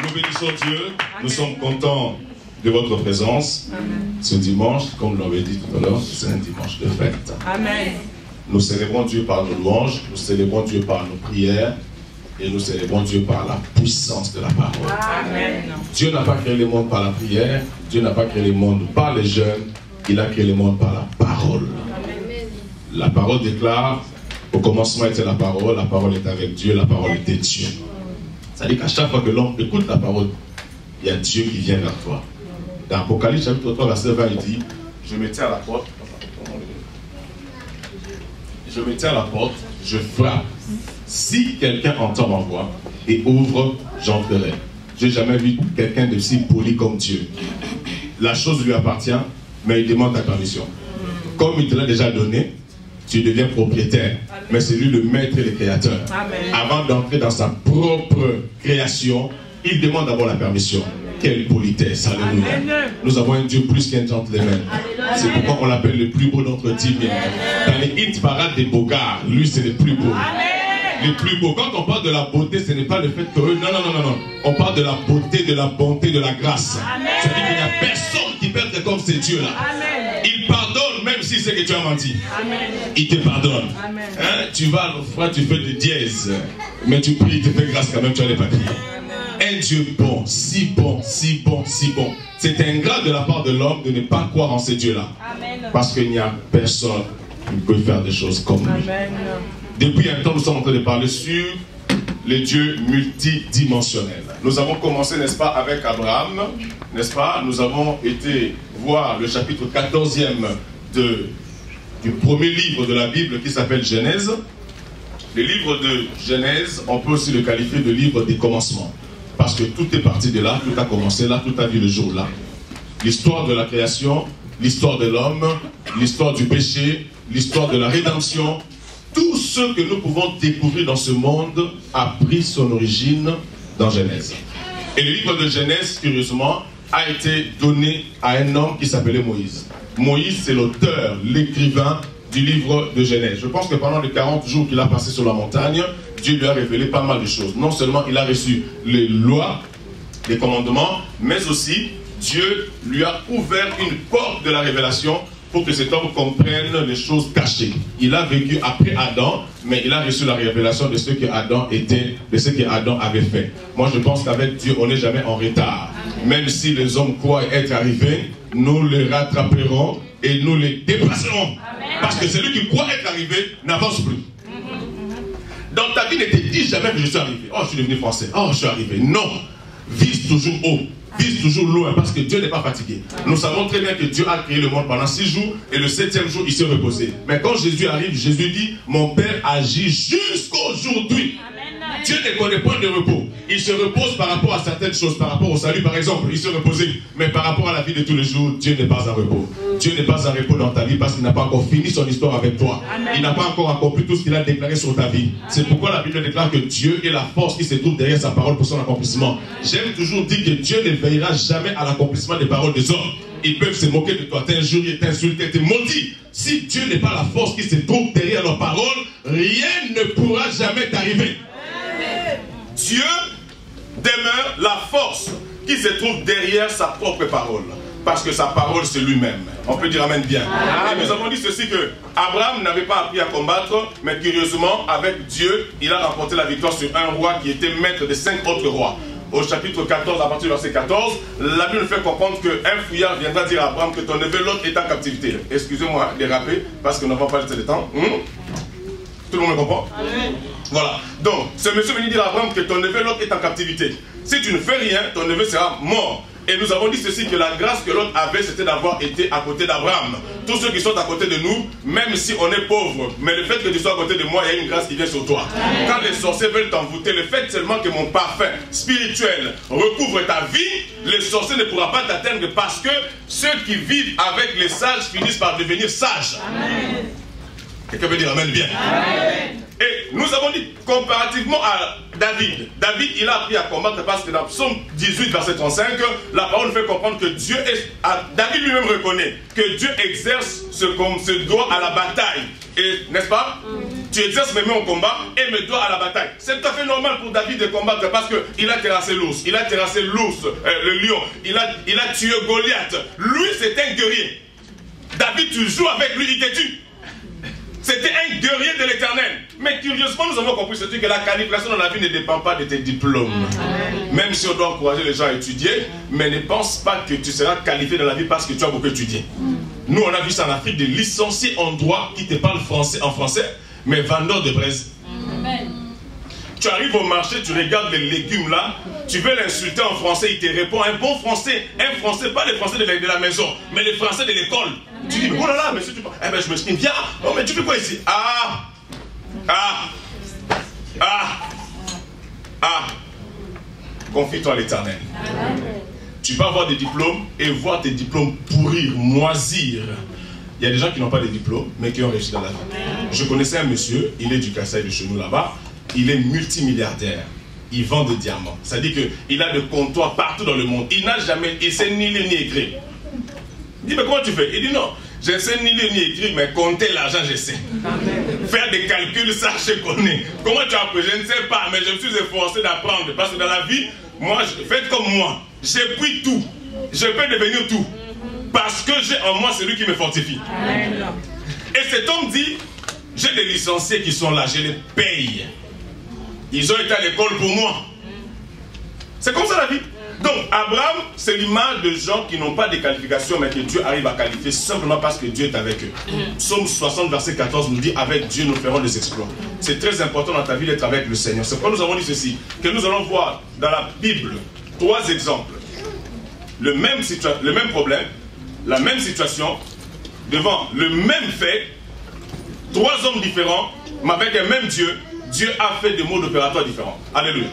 Nous bénissons Dieu. Nous sommes contents de votre présence. Ce dimanche, comme l'avait dit tout à l'heure, c'est un dimanche de fête. Amen. Nous célébrons Dieu par nos louanges, nous célébrons Dieu par nos prières et nous célébrons Dieu par la puissance de la parole. Amen. Dieu n'a pas créé le monde par la prière, Dieu n'a pas créé le monde par les jeûnes, il a créé le monde par la parole. La parole déclare, au commencement était la parole est avec Dieu, la parole était Dieu. C'est-à-dire qu'à chaque fois que l'homme écoute la parole, il y a Dieu qui vient vers toi. Dans Apocalypse chapitre 3, verset 20, il dit, je me tiens à la porte, je frappe. Si quelqu'un entend ma voix et ouvre, j'entrerai. Je n'ai jamais vu quelqu'un de si poli comme Dieu. La chose lui appartient, mais il demande ta permission. Comme il te l'a déjà donné, tu deviens propriétaire. Mais c'est lui le maître et le créateur. Amen. Avant d'entrer dans sa propre création, il demande d'abord la permission. Quelle politesse, alléluia. Amen. Nous avons un Dieu plus qu'un gentleman. C'est pourquoi on l'appelle le plus beau d'entre 10 000. Dans les hit parades des bogards, lui c'est le plus beau. Le plus beau. Quand on parle de la beauté, ce n'est pas le fait que... Non. On parle de la beauté, de la bonté, de la grâce. C'est-à-dire qu'il n'y a personne qui perd comme ces dieux-là. Il pardonne même si c'est que tu as menti. Amen. Il te pardonne. Hein? Tu vas, frère, tu fais des dièses, mais tu pries, il te fait grâce quand même, tu as les papiers. Un Dieu bon, si bon, si bon, si bon. C'est ingrat de la part de l'homme de ne pas croire en ces dieux-là. Parce qu'il n'y a personne qui peut faire des choses comme lui. Amen. Depuis un temps, nous sommes en train de parler sur les dieux multidimensionnels. Nous avons commencé, n'est-ce pas, avec Abraham, n'est-ce pas? Nous avons été voir le chapitre 14e du premier livre de la Bible qui s'appelle Genèse. Le livre de Genèse, on peut aussi le qualifier de livre des commencements. Parce que tout est parti de là, tout a commencé là, tout a vu le jour là. L'histoire de la création, l'histoire de l'homme, l'histoire du péché, l'histoire de la rédemption, tout ce que nous pouvons découvrir dans ce monde a pris son origine dans Genèse. Et le livre de Genèse, curieusement, a été donné à un homme qui s'appelait Moïse. Moïse, c'est l'auteur, l'écrivain du livre de Genèse. Je pense que pendant les 40 jours qu'il a passé sur la montagne, Dieu lui a révélé pas mal de choses. Non seulement il a reçu les lois, les commandements, mais aussi Dieu lui a ouvert une porte de la révélation pour que cet homme comprenne les choses cachées. Il a vécu après Adam, mais il a reçu la révélation de ce que Adam était, de ce que Adam avait fait. Moi, je pense qu'avec Dieu, on n'est jamais en retard. Même si les hommes croient être arrivés, nous les rattraperons et nous les dépasserons. Parce que celui qui croit être arrivé n'avance plus. Dans ta vie, ne te dis jamais que je suis arrivé. Oh, je suis devenu français. Oh, je suis arrivé. Non. Vise toujours haut. Vise toujours loin, parce que Dieu n'est pas fatigué. Nous savons très bien que Dieu a créé le monde pendant 6 jours, et le 7e jour, il s'est reposé. Mais quand Jésus arrive, Jésus dit, mon Père agit jusqu'aujourd'hui. Dieu ne connaît point de repos. Il se repose par rapport à certaines choses, par rapport au salut par exemple, il se reposait. Mais par rapport à la vie de tous les jours, Dieu n'est pas en repos. Dieu n'est pas en repos dans ta vie parce qu'il n'a pas encore fini son histoire avec toi. Il n'a pas encore accompli tout ce qu'il a déclaré sur ta vie. C'est pourquoi la Bible déclare que Dieu est la force qui se trouve derrière sa parole pour son accomplissement. J'aime toujours dire que Dieu ne veillera jamais à l'accomplissement des paroles des hommes. Ils peuvent se moquer de toi, t'injurier, t'insulter, te maudire. Si Dieu n'est pas la force qui se trouve derrière leurs paroles, rien ne pourra jamais t'arriver. Dieu demeure la force qui se trouve derrière sa propre parole. Parce que sa parole, c'est lui-même. On peut dire amen bien. Et nous avons dit ceci que Abraham n'avait pas appris à combattre, mais curieusement, avec Dieu, il a remporté la victoire sur un roi qui était maître de 5 autres rois. Au chapitre 14, à partir du verset 14, la Bible nous fait comprendre qu'un fouillard viendra dire à Abraham que ton neveu Lot est en captivité. Excusez-moi de déraper, parce que nous n'avons pas le temps. Tout le monde me comprend? Voilà. Donc, ce monsieur venu dire à Abraham que ton neveu Lot est en captivité. Si tu ne fais rien, ton neveu sera mort. Et nous avons dit ceci, que la grâce que Lot avait, c'était d'avoir été à côté d'Abraham. Tous ceux qui sont à côté de nous, même si on est pauvre, mais le fait que tu sois à côté de moi, il y a une grâce qui vient sur toi. Quand les sorciers veulent t'envoûter, le fait seulement que mon parfum spirituel recouvre ta vie, les sorciers ne pourront pas t'atteindre parce que ceux qui vivent avec les sages finissent par devenir sages. Amen. Quelqu'un veut dire amen bien. Amen. Et nous avons dit comparativement à David. David, il a appris à combattre parce que dans Psaume 18, verset 35, la parole fait comprendre que Dieu est... David lui-même reconnaît que Dieu exerce ce droit à la bataille. Et, n'est-ce pas? tu exerces mes mains au combat et mes doigts à la bataille. C'est tout à fait normal pour David de combattre parce qu'il a terrassé l'ours, il a terrassé l'ours, le lion, il a tué Goliath. Lui, c'est un guerrier. David, tu joues avec lui, il te tue. C'était un guerrier de l'Éternel. Mais curieusement, nous avons compris ce truc que la qualification dans la vie ne dépend pas de tes diplômes. Même si on doit encourager les gens à étudier, mais ne pense pas que tu seras qualifié dans la vie parce que tu as beaucoup étudié. Nous, on a vu ça en Afrique, des licenciés en droit qui te parlent en français, mais vendeurs de braise. Tu arrives au marché, tu regardes les légumes là, tu veux l'insulter en français, il te répond un bon français, pas les français de la maison, mais les français de l'école. Tu dis, mais oh là là, monsieur, eh ben je m'exprime bien. Oh, mais tu fais quoi ici? Confie-toi à l'Éternel. Tu peux avoir des diplômes et voir tes diplômes pourrir, moisir. Il y a des gens qui n'ont pas de diplômes, mais qui ont réussi dans la vie. Je connaissais un monsieur, il est du Kassai de chez nous là-bas, il est multimilliardaire. Il vend des diamants. C'est-à-dire qu'il a des comptoirs partout dans le monde. Il n'a jamais essayé ni lire ni écrire. Il dit, mais comment tu fais? Il dit, non, je ne sais ni lire ni écrire, mais compter l'argent, je sais. Faire des calculs, ça, je connais. Comment tu as appris? Je ne sais pas, mais je me suis efforcé d'apprendre. Parce que dans la vie, moi, faites comme moi. J'ai pris tout. Je peux devenir tout. Parce que j'ai en moi celui qui me fortifie. Et cet homme dit, j'ai des licenciés qui sont là, je les paye. Ils ont été à l'école pour moi. C'est comme ça la vie. Donc, Abraham, c'est l'image de gens qui n'ont pas de qualification, mais que Dieu arrive à qualifier simplement parce que Dieu est avec eux. Psaume 60, verset 14 nous dit, avec Dieu nous ferons des exploits. C'est très important dans ta vie d'être avec le Seigneur. C'est pourquoi nous avons dit ceci, que nous allons voir dans la Bible 3 exemples. Le même problème, la même situation, devant le même fait, 3 hommes différents, mais avec un même Dieu. Dieu a fait des modes opératoires différents. Alléluia.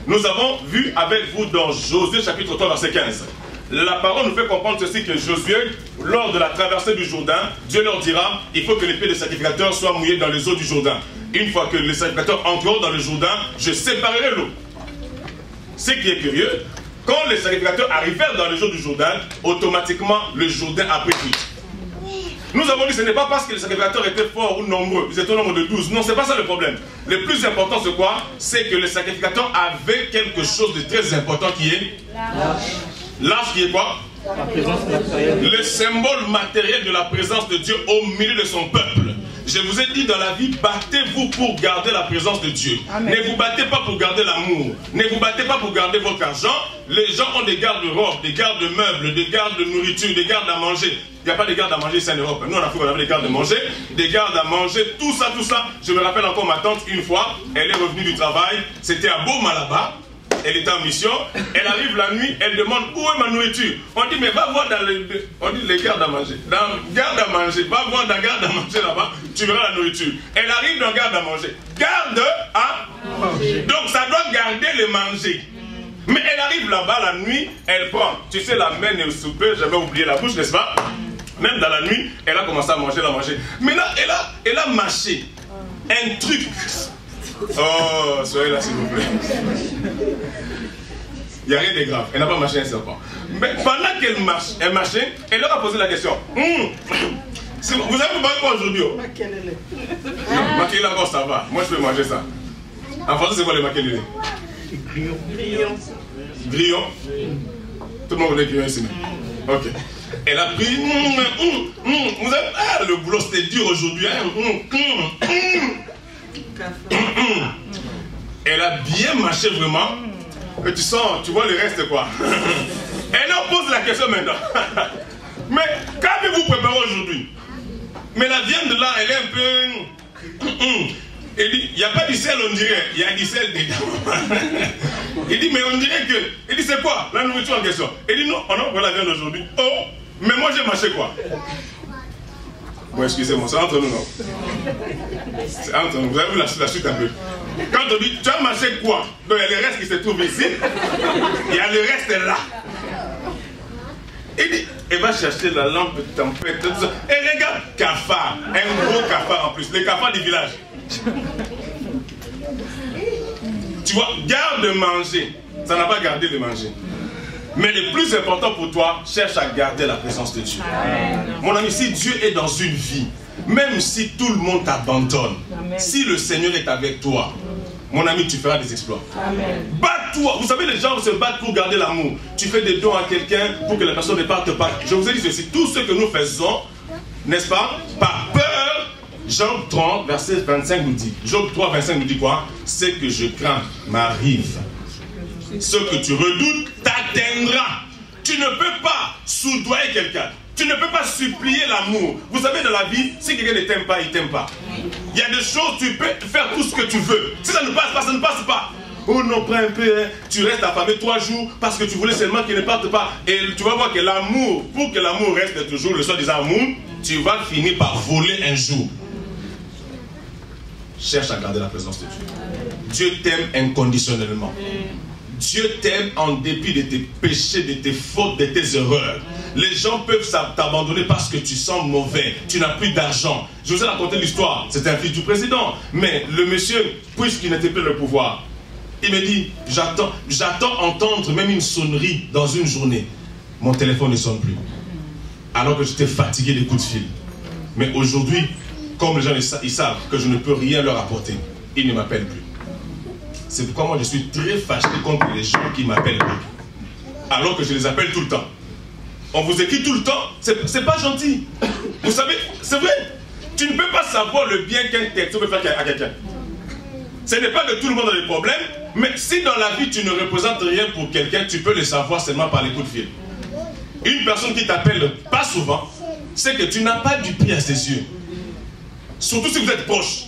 Nous avons vu avec vous dans Josué chapitre 3 verset 15. La parole nous fait comprendre ceci que Josué, lors de la traversée du Jourdain, Dieu leur dira, il faut que les pieds des sacrificateurs soient mouillés dans les eaux du Jourdain. Une fois que les sacrificateurs entreront dans le Jourdain, je séparerai l'eau. Ce qui est curieux, quand les sacrificateurs arrivèrent dans les eaux du Jourdain, automatiquement le Jourdain a pris fuite. Nous avons dit que ce n'est pas parce que les sacrificateurs étaient forts ou nombreux, ils étaient au nombre de 12. Non, ce n'est pas ça le problème. Le plus important, c'est quoi? C'est que les sacrificateurs avaient quelque chose de très important qui est l'arche qui est quoi? Le symbole matériel de la présence de Dieu au milieu de son peuple. Je vous ai dit dans la vie, battez-vous pour garder la présence de Dieu. Amen. Ne vous battez pas pour garder l'amour. Ne vous battez pas pour garder votre argent. Les gens ont des garde-robes, des garde-meubles, des gardes de nourriture, des gardes à manger. Il n'y a pas de garde à manger ici en Europe. Nous en Afrique on avait des gardes à manger, des gardes à manger, tout ça, tout ça. Je me rappelle encore ma tante, une fois, elle est revenue du travail, c'était à Boma là-bas. Elle était en mission, elle arrive la nuit, elle demande où est ma nourriture. On dit mais va voir dans les gardes à manger. Dans garde à manger, va voir dans garde à manger là-bas, tu verras la nourriture. Elle arrive dans garde à manger. Garde à manger. Donc ça doit garder le manger. Mais elle arrive là-bas la nuit, elle prend, tu sais la main au souper, j'avais oublié la bouche, n'est-ce pas? Même dans la nuit, elle a commencé à manger, Mais là, elle a mâché un truc. Oh, soyez là s'il vous plaît. Il n'y a rien de grave. Elle n'a pas mâché un serpent. Mais pendant qu'elle mâchait, elle leur a posé la question. Vous avez mangé quoi aujourd'hui? Makelele encore ça va. Moi je peux manger ça. En français c'est quoi le makelele? Grillon. Grillon? Tout le monde connaît grillon ici. Ok. Elle a pris. Vous avez... Ah, le boulot c'était dur aujourd'hui. Elle a bien mâché vraiment. Et tu sens, tu vois le reste quoi. Elle leur pose la question maintenant. Mais qu'avez-vous préparé aujourd'hui? Mais la viande là, elle est un peu... Il dit, il n'y a pas du sel on dirait, il y a du sel dedans. Il dit, mais on dirait que... Il dit, c'est quoi la nourriture en question? Il dit, non, on a pris la viande aujourd'hui. Oh, mais moi j'ai mâché quoi? Bon, excusez-moi, c'est entre nous, non? C'est entre nous, vous avez vu la chute un peu. Quand on dit, tu as mâché quoi? Donc il y a le reste qui se trouve ici, il y a le reste là. Il dit, elle va chercher la lampe de tempête, tout ça. Et regarde, cafard, un gros cafard en plus, les cafards du village. Tu vois, garde manger, ça n'a pas gardé de manger. Mais le plus important pour toi, cherche à garder la présence de Dieu. Mon ami, si Dieu est dans une vie, Même si tout le monde t'abandonne, si le Seigneur est avec toi, mon ami, tu feras des exploits. Bats-toi. Vous savez, les gens se battent pour garder l'amour. Tu fais des dons à quelqu'un pour que la personne ne parte pas. Je vous ai dit ceci, tout ce que nous faisons, n'est-ce pas, par peur, Job 30, verset 25 nous dit, Job 3, 25 nous dit quoi? Ce que je crains m'arrive. Ce que tu redoutes t'atteindra. Tu ne peux pas soudoyer quelqu'un. Tu ne peux pas supplier l'amour. Vous savez, dans la vie, si quelqu'un ne t'aime pas, il ne t'aime pas. Il y a des choses, tu peux faire tout ce que tu veux. Si ça ne passe pas, ça ne passe pas. Oh non, prends un peu, hein. Tu restes affamé 3 jours parce que tu voulais seulement qu'il ne parte pas. Et tu vas voir que l'amour, pour que l'amour reste toujours le soi-disant amour, tu vas finir par voler un jour. Cherche à garder la présence de Dieu. Dieu t'aime inconditionnellement. Dieu t'aime en dépit de tes péchés, de tes fautes, de tes erreurs. Les gens peuvent t'abandonner parce que tu sens mauvais, tu n'as plus d'argent. Je vous ai raconté l'histoire, c'était un fils du président. Mais le monsieur, puisqu'il n'était plus le pouvoir, il me dit, j'attends entendre même une sonnerie dans une journée. Mon téléphone ne sonne plus. Alors que j'étais fatigué des coups de fil. Mais aujourd'hui, comme les gens ils savent que je ne peux rien leur apporter, ils ne m'appellent plus. C'est pourquoi moi je suis très fâché contre les gens qui m'appellent pas. Alors que je les appelle tout le temps. On vous écrit tout le temps, c'est pas gentil. Vous savez, c'est vrai. Tu ne peux pas savoir le bien qu'un texte peut faire à quelqu'un. Ce n'est pas que tout le monde a des problèmes, mais si dans la vie tu ne représentes rien pour quelqu'un, tu peux le savoir seulement par les coups de fil. Une personne qui t'appelle pas souvent, c'est que tu n'as pas du prix à ses yeux. Surtout si vous êtes proche.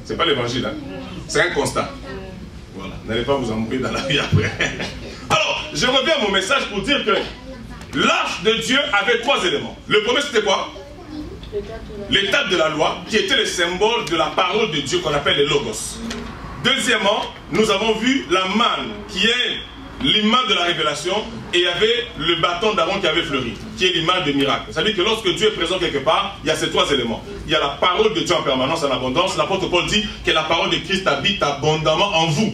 C'est pas l'évangile, hein? C'est un constat. Voilà, n'allez pas vous embrouiller dans la vie après. Alors, je reviens à mon message pour dire que l'arche de Dieu avait 3 éléments. Le premier, c'était quoi? L'étape de la loi, qui était le symbole de la parole de Dieu qu'on appelle le Logos. Deuxièmement, nous avons vu la manne, qui est l'image de la révélation, et il y avait le bâton d'Aaron qui avait fleuri, qui est l'image de miracle. C'est-à-dire que lorsque Dieu est présent quelque part, il y a ces 3 éléments. Il y a la parole de Dieu en permanence, en abondance. L'apôtre Paul dit que la parole de Christ habite abondamment en vous.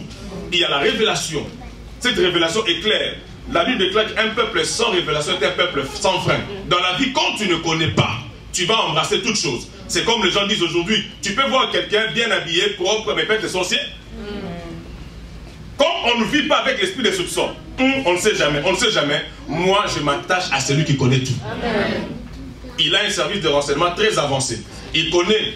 Il y a la révélation. Cette révélation est claire. La Bible déclare qu'un peuple sans révélation est un peuple sans frein. Dans la vie, quand tu ne connais pas, tu vas embrasser toutes choses. C'est comme les gens disent aujourd'hui, tu peux voir quelqu'un bien habillé, propre, mais peut-être sorcier. Comme on ne vit pas avec l'esprit des soupçons, on ne sait jamais, on ne sait jamais. Moi, je m'attache à celui qui connaît tout. Amen. Il a un service de renseignement très avancé. Il connaît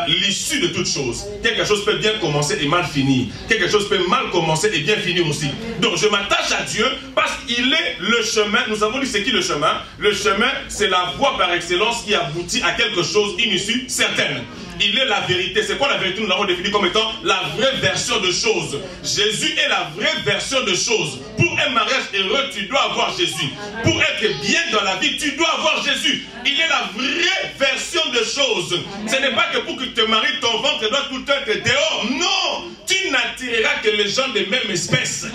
l'issue de toutes choses. Quelque chose peut bien commencer et mal finir. Quelque chose peut mal commencer et bien finir aussi. Donc je m'attache à Dieu parce qu'il est le chemin. Nous avons dit c'est qui le chemin? Le chemin, c'est la voie par excellence qui aboutit à quelque chose, une issue certaine. Il est la vérité. C'est quoi la vérité? Nous l'avons défini comme étant la vraie version de choses. Jésus est la vraie version de choses. Pour un mariage heureux, tu dois avoir Jésus. Pour être bien dans la vie, tu dois avoir Jésus. Il est la vraie version de choses. Ce n'est pas que pour que tu te maries, ton ventre doit tout être dehors. Non! Tu n'attireras que les gens de même espèce.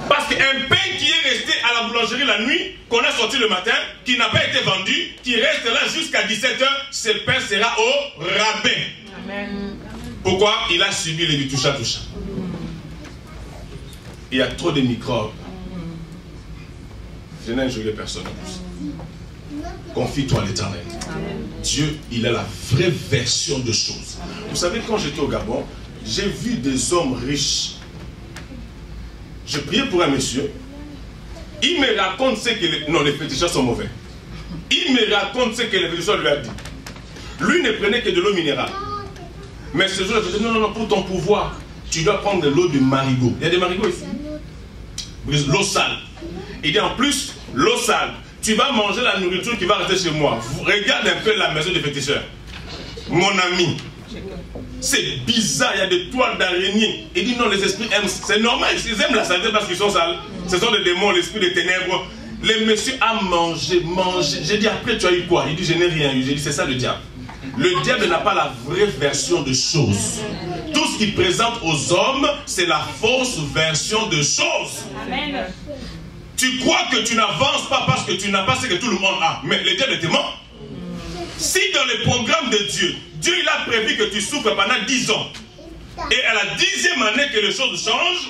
Parce qu'un pain qui est resté à la boulangerie la nuit, qu'on a sorti le matin, qui n'a pas été vendu, qui reste là jusqu'à 17 h, ce pain sera au rabais. Amen. Pourquoi? Il a subi les toucha. Il y a trop de microbes. Je n'ai injurié personne en plus. Confie-toi à l'Éternel. Dieu, il a la vraie version de choses. Vous savez, quand j'étais au Gabon, j'ai vu des hommes riches. Je priais pour un monsieur. Il me raconte ce que les féticheurs sont mauvais. Il me raconte ce que les féticheurs lui a dit. Lui ne prenait que de l'eau minérale. Mais ce jour-là, je dis non, pour ton pouvoir, tu dois prendre de l'eau de marigot. Il y a des marigots ici. L'eau sale. Il dit en plus, l'eau sale. Tu vas manger la nourriture qui va rester chez moi. Regarde un peu la maison des féticheurs. Mon ami. C'est bizarre, il y a des toiles d'araignée. Il dit non, les esprits aiment, c'est normal, ils aiment la saleté parce qu'ils sont sales. Ce sont des démons, l'esprit des ténèbres. Le monsieur a mangé. J'ai dit après tu as eu quoi? Il dit je n'ai rien eu. J'ai dit c'est ça le diable. Le diable n'a pas la vraie version de choses. Tout ce qu'il présente aux hommes, c'est la fausse version de choses. Amen. Tu crois que tu n'avances pas parce que tu n'as pas ce que tout le monde a. Mais le diable te ment. Si dans le programme de Dieu, Dieu il a prévu que tu souffres pendant 10 ans, et à la 10e année que les choses changent,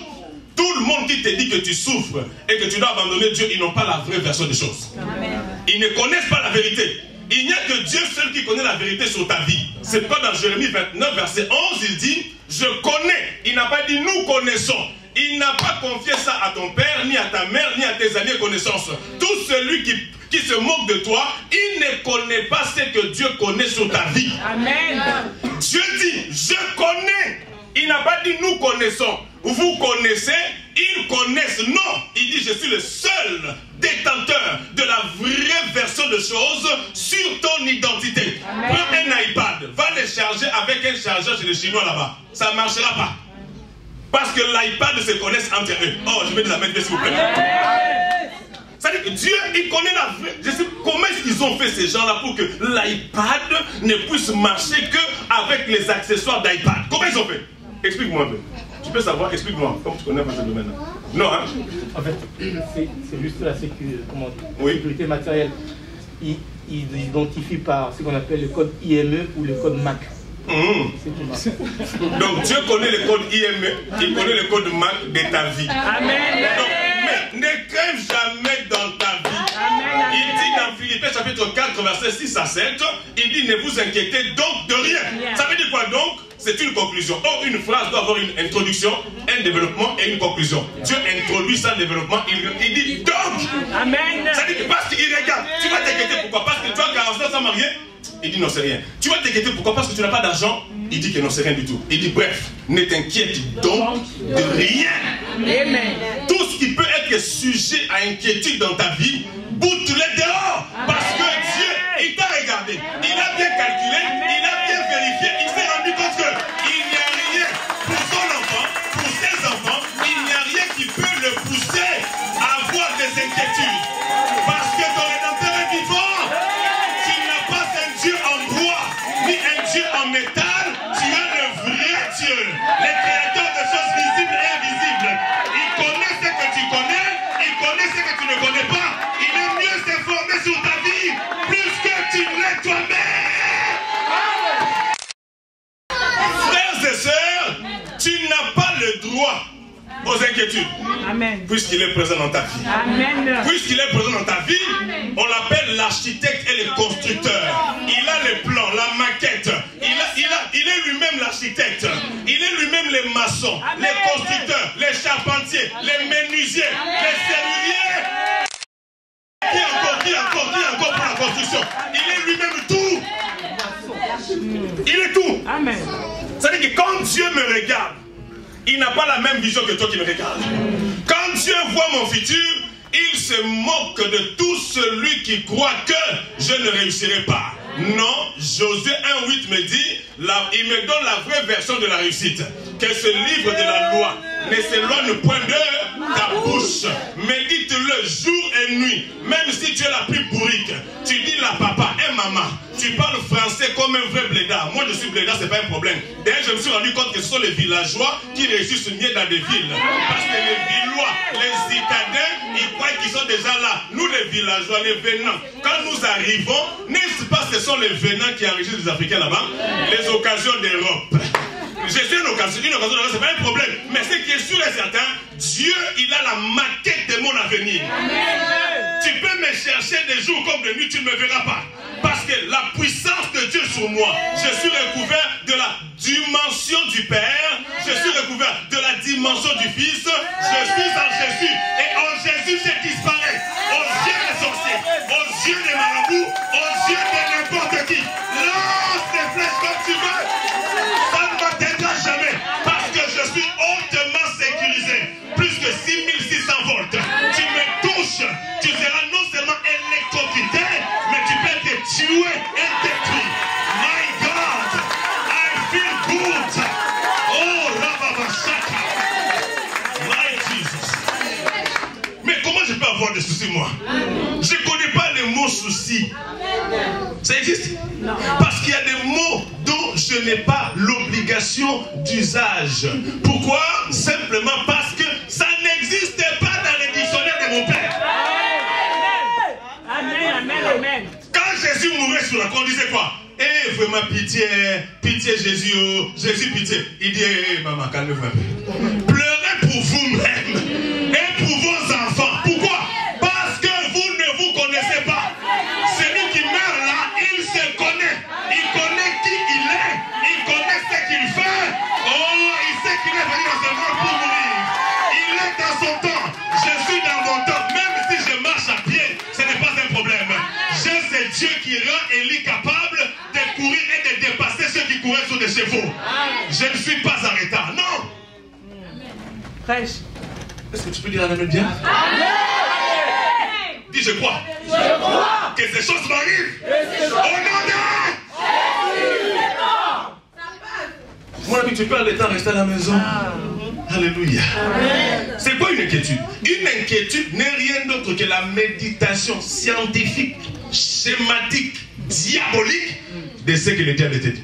Tout le monde qui te dit que tu souffres et que tu dois abandonner Dieu, ils n'ont pas la vraie version des choses. Amen. Ils ne connaissent pas la vérité. Il n'y a que Dieu seul qui connaît la vérité sur ta vie. C'est pourquoi dans Jérémie 29, verset 11, il dit, je connais. Il n'a pas dit nous connaissons. Il n'a pas confié ça à ton père, ni à ta mère, ni à tes amis et connaissances. Tout celui qui se moque de toi, il ne connaît pas ce que Dieu connaît sur ta vie. Amen. Dieu dit, je connais. Il n'a pas dit nous connaissons. Vous connaissez, ils connaissent. Non, il dit je suis le seul détenteur de la vraie version de choses sur ton identité. Amen. Prends un iPad, va le charger avec un chargeur chez les Chinois là-bas. Ça ne marchera pas. Parce que l'iPad se connaissent entre eux. Oh, je mets des amènes, s'il vous plaît. C'est-à-dire que Dieu, il connaît la vraie. Je sais comment est-ce qu'ils ont fait ces gens-là pour que l'iPad ne puisse marcher qu'avec les accessoires d'iPad. Comment ils ont fait? Explique-moi un peu. Tu peux savoir, explique-moi, comme tu connais pas ce domaine-là. Non, hein? En fait, c'est juste la sécurité matérielle. Ils identifient par ce qu'on appelle le code IME ou le code MAC. Donc Dieu connaît le code IME, il connaît le code MAC de ta vie. Amen. Donc, mais ne crève jamais dans ta vie. Amen. Il dit dans Philippiens chapitre 4 verset 6 à 7, il dit ne vous inquiétez donc de rien. Ça veut dire quoi donc? C'est une conclusion. Or, une phrase doit avoir une introduction, un développement et une conclusion. Dieu introduit ça, développement, il dit donc. Amen. Ça veut dire que parce qu'il regarde, tu vas t'inquiéter pourquoi? Parce que tu as 40 ans sans marier? Il dit non, c'est rien. Tu vas t'inquiéter pourquoi? Parce que tu n'as pas d'argent? Il dit que non, c'est rien du tout. Il dit bref, ne t'inquiète donc de rien. Amen. Tout ce qui peut être sujet à inquiétude dans ta vie, boute-le dehors. Parce que Dieu, il t'a regardé. Il a bien calculé, il a bien vérifié. Il s'est rendu compte qu'il n'y a rien pour son enfant, pour ses enfants. Il n'y a rien qui peut le pousser à avoir des inquiétudes. Parce que ton Rédempteur est vivant. Ni un Dieu en métal, tu as le vrai Dieu, le créateur de choses visibles et invisibles. Il connaît ce que tu connais, il connaît ce que tu ne connais pas. Il est mieux s'informer sur ta vie, plus que tu ne l'es toi-même. Frères et sœurs, tu n'as pas le droit aux inquiétudes. Amen. Puisqu'il est présent dans ta vie. Amen. Puisqu'il est présent dans ta vie, amen, on l'appelle l'architecte et le constructeur. Il a les plans, la maquette. Il est lui-même l'architecte. Il est lui-même les maçons, amen, les constructeurs, les charpentiers, les menuisiers, les serruriers. Qui encore pour la construction. Il est lui-même tout. Il est tout. Amen. C'est-à-dire que quand Dieu me regarde, il n'a pas la même vision que toi qui me regardes. Quand Dieu voit mon futur, il se moque de tout celui qui croit que je ne réussirai pas. Non, Josué 1,8 me dit, il me donne la vraie version de la réussite. Que ce livre de la loi ne s'éloigne point de ta bouche. Médite-le jour et nuit. Même si tu es la plus bourrique, tu dis la papa et maman, tu parles français comme un vrai blédard. Moi je suis blédard, c'est pas un problème. D'ailleurs je me suis rendu compte que ce sont les villageois qui réussissent mieux dans des villes. Parce que les villois, les citadins, ils croient qu'ils sont déjà là. Nous les villageois, les venants, quand nous arrivons, n'est-ce pas ce sont les venants qui enrichissent les Africains là-bas? Les occasions d'Europe. J'ai fait une occasion d'Europe, c'est pas un problème. Mais ce qui est sûr et certain, Dieu, il a la maquette de mon avenir. Amen. Tu peux me chercher des jours comme de nuit, tu ne me verras pas. Parce que la puissance de Dieu sur moi, je suis recouvert de la dimension du Père, je suis recouvert de la dimension du Fils, je suis en Jésus. Et en Jésus, je disparais aux yeux des sorciers, aux yeux des marabouts, aux yeux de n'importe qui. Lance des flèches comme tu veux. Ça ne m'atteindra jamais. Parce que je suis hautement sécurisé. Plus que 6600 volts. Tu me touches, tu seras non seulement électrocuté, mais tu peux te tuer et détruire. My God, I feel good. Oh, Rababashaka. My Jesus. Mais comment je peux avoir des soucis, moi? Je ne connais pas le mot souci. Ça existe? Non. Parce qu'il y a des mots dont je n'ai pas l'obligation d'usage. Pourquoi? Simplement parce que ça n'existe pas dans les dictionnaires de mon Père. Amen, amen, amen. Quand Jésus mourait sur la croix, on disait quoi? Eh, vraiment, pitié, pitié Jésus, oh, Jésus, pitié. Il dit, maman, calmez-vous un peu. Pleurez pour vous-même. rendez-vous. Je ne suis pas en retard. Non. Prêche. Est-ce que tu peux dire la même bien? Dis je crois. Je crois que ces choses m'arrivent. Au nom de... Mon ami, tu perds le temps, rester à la maison. Alléluia. C'est quoi une inquiétude? Une inquiétude n'est rien d'autre que la méditation scientifique, schématique, diabolique de ce que le diable t'a dit.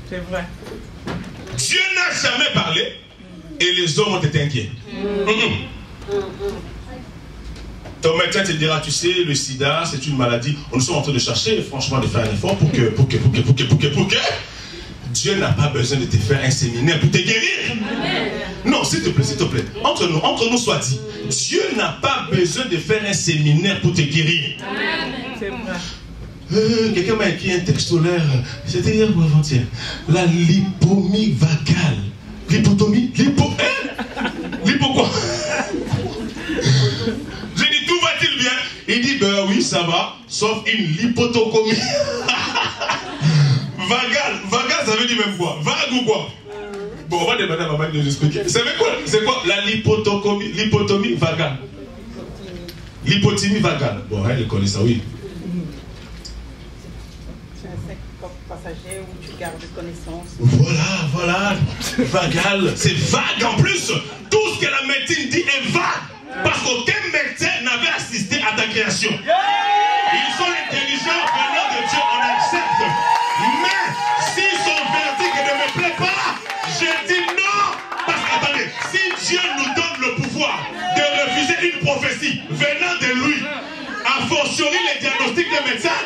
C'est vrai. Dieu n'a jamais parlé et les hommes ont été inquiets. Ton médecin te dira, tu sais, le sida, c'est une maladie. Nous sommes en train de chercher, franchement, de faire un effort pour que Dieu n'a pas besoin de te faire un séminaire pour te guérir. Non, s'il te plaît. Entre nous soit dit, Dieu n'a pas besoin de faire un séminaire pour te guérir. C'est vrai. Quelqu'un m'a écrit un texto l'air, c'était hier ou avant-hier. La lipomie vagale. Lipotomie? Lipo quoi? J'ai dit, tout va-t-il bien? Il dit, ben oui, ça va, sauf une lipotocomie. Vagal, ça veut dire même quoi? Vague ou quoi? Bon, on va demander à maman de nous expliquer. C'est quoi la lipotomie vagale? Lipotomie vagale. Bon, elle connaît ça, oui. C'est un sexe passager où tu gardes connaissance. Voilà. Vagale. C'est vague en plus. Tout ce que la médecine dit est vague. Parce qu'aucun médecin n'avait assisté à ta création. Ils sont intelligents venant de Dieu, on accepte. Mais si son verdict ne me plaît pas, je dis non. Parce que, attendez, si Dieu nous donne le pouvoir de refuser une prophétie venant de lui, a fortiori les diagnostics des médecins,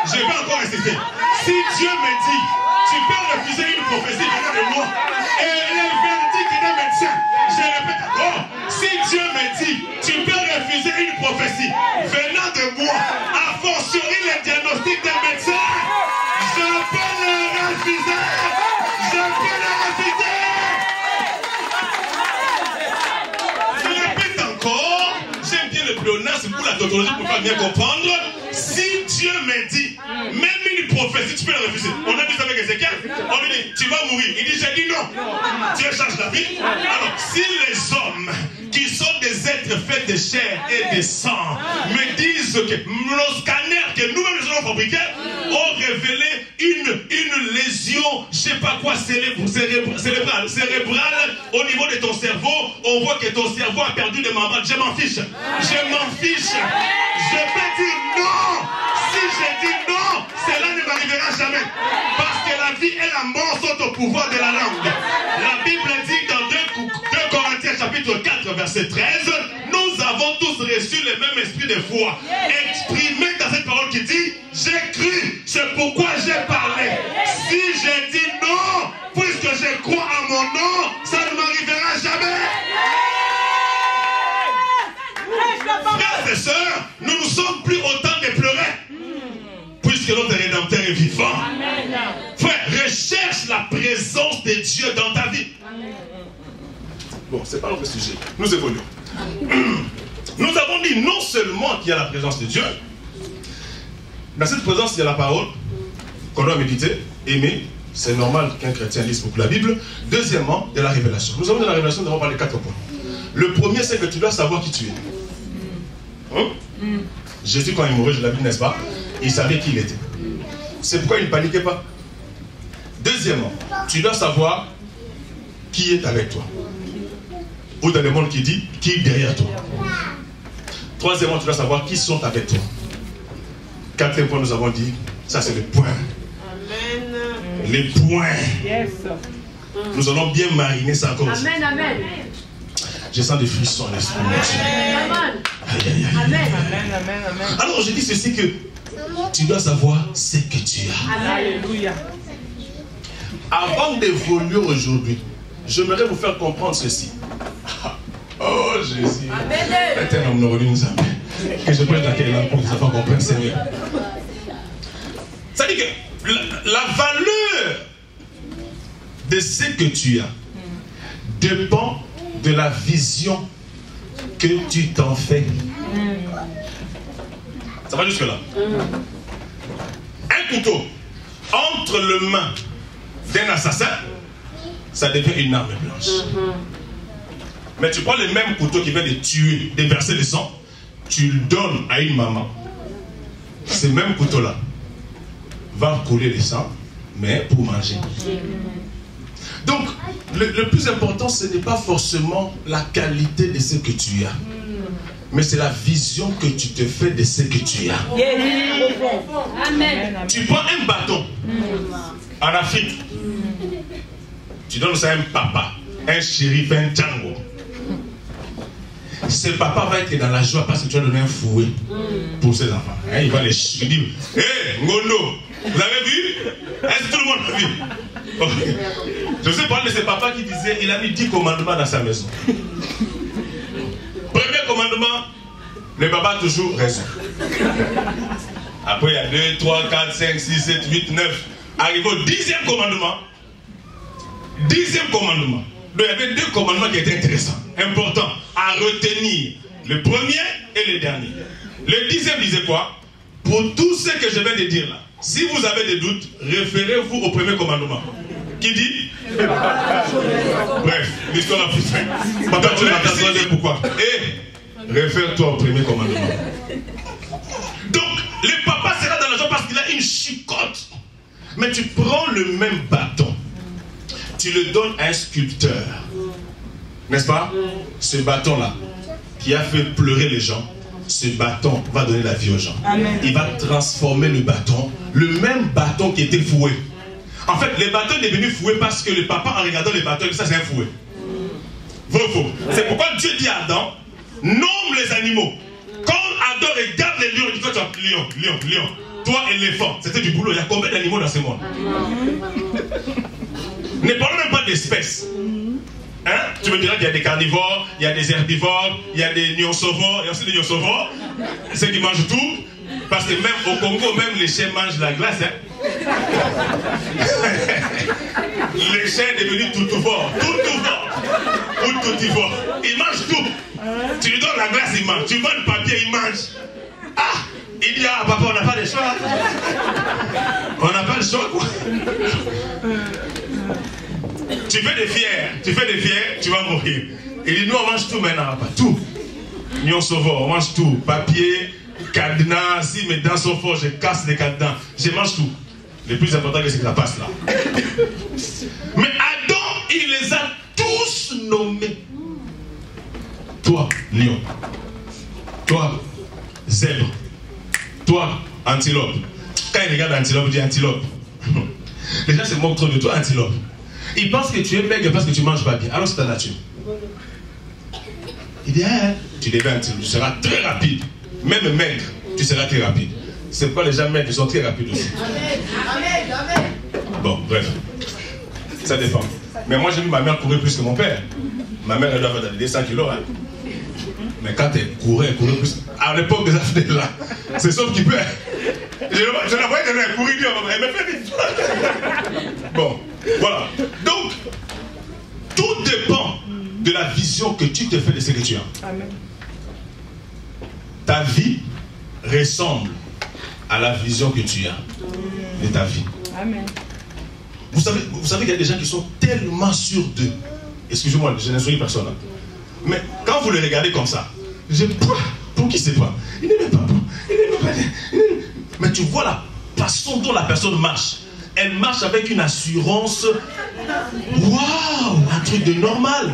je vais encore insister. Si Dieu me dit, tu peux refuser une prophétie venant de moi, et le verdict des médecins, je répète encore, si Dieu me dit, tu peux refuser une prophétie venant de moi, a fortiori les diagnostics des médecins, je peux le refuser. Je répète encore, j'aime bien le pléonasme pour la tautologie pour pas bien comprendre. Si Dieu me dit, même une prophétie, tu peux la refuser. On a dit ça avec Ézéchiel, on lui dit, tu vas mourir. Il dit, j'ai dit non. Dieu change la vie. Alors, si les hommes qui sont des êtres faits de chair et de sang me disent que nos scanners que nous-mêmes nous avons fabriqués ont révélé une lésion, je sais pas quoi, cérébrale au niveau de ton cerveau, on voit que ton cerveau a perdu des membranes. Je m'en fiche. Je peux dire non. Si je dis non, cela ne m'arrivera jamais. Parce que la vie et la mort sont au pouvoir de la langue. La Bible dit dans 2 Corinthiens chapitre 4 verset 13, nous avons tous reçu le même esprit de foi, exprimé dans cette parole qui dit, j'ai cru, c'est pourquoi j'ai parlé. Si j'ai dit non, puisque je crois à mon nom, ça ne m'arrivera jamais. Frères et sœurs, nous ne sommes plus au temps de pleurer, puisque notre Rédempteur est vivant. Frère, recherche la présence de Dieu dans ta vie. Bon, c'est pas notre sujet. Nous évoluons. Nous avons dit non seulement qu'il y a la présence de Dieu, dans cette présence, il y a la parole qu'on doit méditer, aimer. C'est normal qu'un chrétien lise beaucoup la Bible. Deuxièmement, il y a la révélation. Nous avons dans la révélation, nous avons parlé 4 points. Le premier, c'est que tu dois savoir qui tu es. Jésus, quand il mourait, je l'ai vu, n'est-ce pas? Il savait qui il était. C'est pourquoi il ne paniquait pas. Deuxièmement, tu dois savoir qui est avec toi. Ou dans le monde qui dit, qui est derrière toi. Troisièmement, tu dois savoir qui sont avec toi. Quatrième point, nous avons dit, ça c'est le point. Amen. Les points. Yes. Nous allons bien mariner ça encore. Amen, amen. Je sens des frissons à l'esprit. Amen. Amen. Alors je dis ceci que tu dois savoir ce que tu as. Alléluia. Avant d'évoluer aujourd'hui, j'aimerais vous faire comprendre ceci. Oh Jésus. Que je prenne dans quelle langue pour que les enfants comprennent, Seigneur. Ça dit que la valeur de ce que tu as dépend de la vision que tu t'en fais. Ça va jusque là. Un couteau entre les mains d'un assassin, ça devient une arme blanche. Mais tu prends le même couteau qui vient de tuer, de verser le sang, tu le donnes à une maman. Ce même couteau-là va couler le sang, mais pour manger. Donc, le plus important, ce n'est pas forcément la qualité de ce que tu as, mais c'est la vision que tu te fais de ce que tu as. Amen. Tu prends un bâton en Afrique, tu donnes ça à un papa, un shérif, un Django. Ce papa va être dans la joie parce que tu as donné un fouet pour ses enfants. Hein, il va les chier. Il dit, hé, Ngondo, vous avez vu? Est-ce que tout le monde a vu? Okay. Je sais parler de ce papa qui disait, il a mis 10 commandements dans sa maison. Premier commandement, le papa a toujours raison. Après, il y a 2, 3, 4, 5, 6, 7, 8, 9. Arrivé au 10e commandement. 10e commandement. Donc, il y avait 2 commandements qui étaient intéressants, importants à retenir. Le premier et le dernier. Le 10e disait quoi? Pour tout ce que je viens de dire là, si vous avez des doutes, référez-vous au premier commandement. Qui dit? Bref, l'histoire la plus simple. Papa, tu m'as dit pourquoi? Et réfère-toi au premier commandement. Donc, le papa sera dans la joie parce qu'il a une chicotte. Mais tu prends le même bâton, tu le donnes à un sculpteur, n'est-ce pas? Ce bâton-là, qui a fait pleurer les gens, ce bâton va donner la vie aux gens. Amen. Il va transformer le bâton, le même bâton qui était fouet. En fait, le bâton est devenu fouet parce que le papa, en regardant le bâton, ça c'est un fouet. Vrai ou faux? C'est pourquoi Dieu dit à Adam, nomme les animaux. Quand Adam regarde les lions, il dit, toi tu as lion, lion, lion. Toi, éléphant. C'était du boulot. Il y a combien d'animaux dans ce monde? Ne parlons même pas d'espèces. Hein? Tu me diras qu'il y a des carnivores, il y a des herbivores, il y a des nyonsovores, il y a aussi des nyonsovores, ceux qui mangent tout. Parce que même au Congo, même les chiens mangent la glace. Hein? Les chiens sont devenus toutouvores. Toutouvores. Ou toutivores. Ils mangent tout. Tu lui donnes la glace, il mange. Tu vends le papier, il mange. Ah! Il dit, ah papa, on n'a pas le choix. On n'a pas le choix, quoi. Tu fais des fiers, tu vas mourir. Il dit, nous on mange tout maintenant, papa, tout. Nous on mange tout. Papier, cadenas, si mes dents sont fortes, je casse les cadenas. Je mange tout. Le plus important, c'est que ça passe là. Mais Adam, il les a tous nommés. Toi, lion. Toi, zèbre. Toi, antilope. Quand il regarde antilope, il dit antilope. Les gens se moquent trop de toi, antilope. Ils pensent que tu es maigre parce que tu ne manges pas bien. Alors c'est ta nature. Il dit, ah, tu deviens antilope, tu seras très rapide. Même maigre, tu seras très rapide. C'est pourquoi les gens maigres sont très rapides aussi. Amen. Bon, bref. Ça dépend. Mais moi, j'ai vu ma mère courir plus que mon père. Ma mère, elle doit avoir des 100 kilos. Hein. Mais quand elle courait plus. À l'époque des affaires là, c'est sauf qu'il peut. Je la voyais elle courir, elle me fait des... Bon, voilà. Donc, tout dépend de la vision que tu te fais de ce que tu as. Amen. Ta vie ressemble à la vision que tu as de ta vie. Amen. Vous savez qu'il y a des gens qui sont tellement sûrs d'eux. Excusez-moi, je n'instruis personne. Hein. Mais quand vous les regardez comme ça, pour qui c'est pas? Il n'est même pas bon. Mais tu vois la façon dont la personne marche. Elle marche avec une assurance. Waouh, un truc de normal.